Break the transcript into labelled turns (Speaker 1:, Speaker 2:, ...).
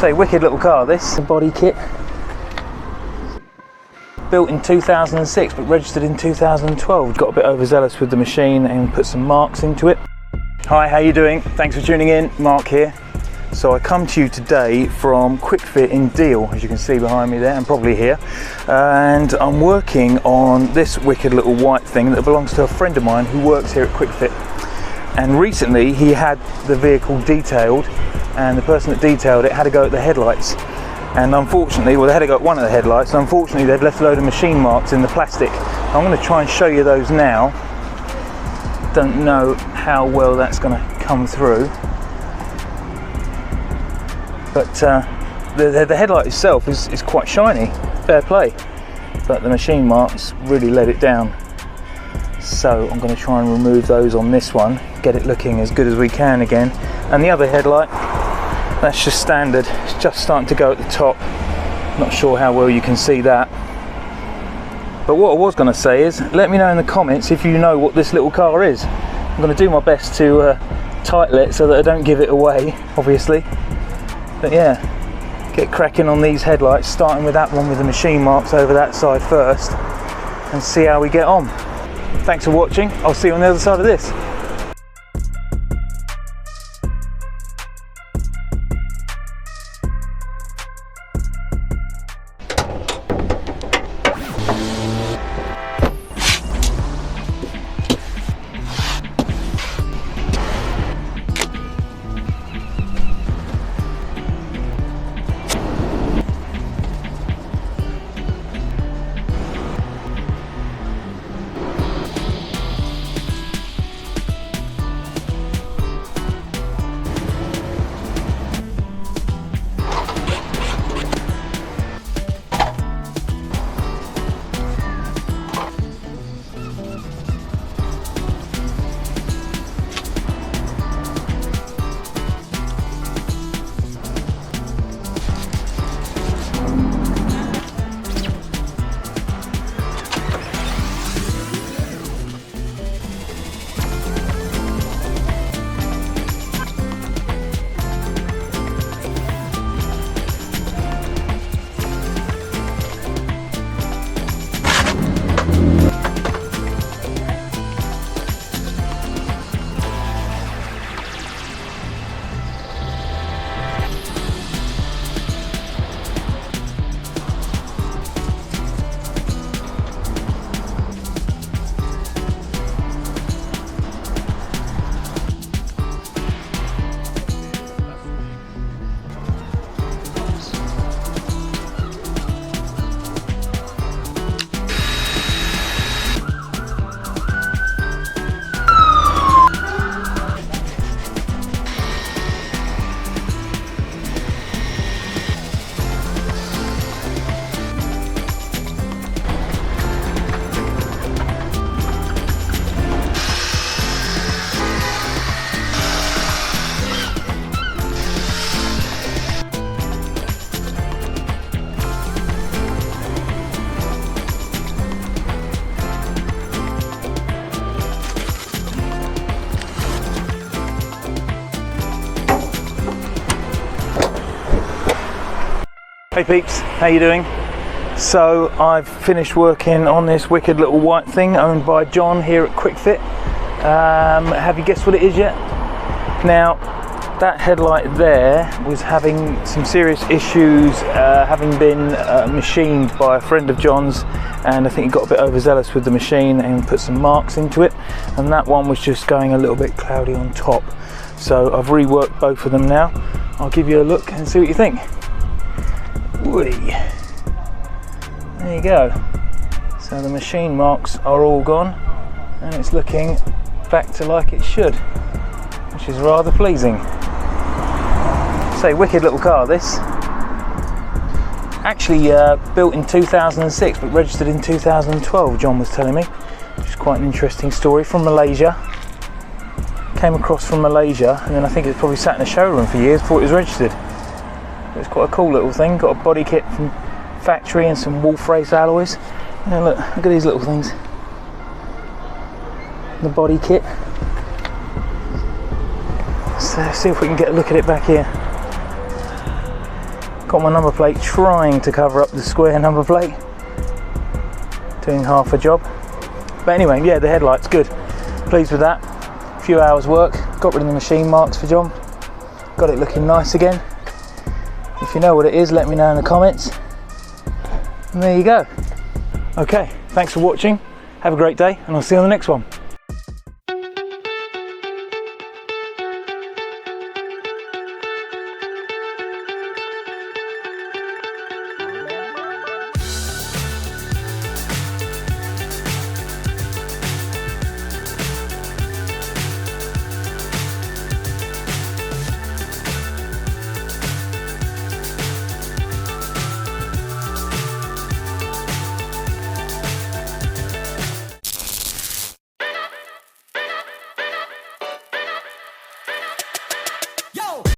Speaker 1: Say, wicked little car this. The body kit. Built in 2006 but registered in 2012. Got a bit overzealous with the machine and put some marks into it. Hi, how you doing? Thanks for tuning in. Mark here. So I come to you today from Quick Fit in Deal, as you can see behind me there and probably here, and I'm working on this wicked little white thing that belongs to a friend of mine who works here at Quick Fit. And recently he had the vehicle detailed, and the person that detailed it had to go at the headlights, and unfortunately, well, they had to go at one of the headlights, and unfortunately they'd left a load of machine marks in the plastic. I'm going to try and show you those now. Don't know how well that's going to come through, but the headlight itself is quite shiny, fair play, but the machine marks really let it down. So I'm going to try and remove those on this one, get it looking as good as we can again. And the other headlight, that's just standard, it's just starting to go at the top. Not sure how well you can see that. But what I was going to say is, let me know in the comments if you know what this little car is. I'm going to do my best to title it so that I don't give it away, obviously. But yeah, get cracking on these headlights, starting with that one with the machine marks over that side first, and see how we get on. Thanks for watching. I'll see you on the other side of this. Hey peeps, how you doing? So I've finished working on this wicked little white thing owned by John here at Quick Fit. Have you guessed what it is yet? Now, that headlight there was having some serious issues, having been machined by a friend of John's, and I think he got a bit overzealous with the machine and put some marks into it, and that one was just going a little bit cloudy on top. So I've reworked both of them now. I'll give you a look and see what you think. Whee. There you go. So the machine marks are all gone and it's looking back to like it should, which is rather pleasing. Say, wicked little car this. Actually built in 2006 but registered in 2012, John was telling me, which is quite an interesting story. From Malaysia. Came across from Malaysia, and then I think it's probably sat in a showroom for years before it was registered. It's quite a cool little thing. Got a body kit from factory and some wolf race alloys. Yeah, look at these little things. The body kit. So let's see if we can get a look at it back here. Got my number plate trying to cover up the square number plate. Doing half a job. But anyway, yeah, the headlight's good. Pleased with that. A few hours work. Got rid of the machine marks for John. Got it looking nice again. If you know what it is, let me know in the comments. And there you go. Okay, thanks for watching. Have a great day, and I'll see you on the next one.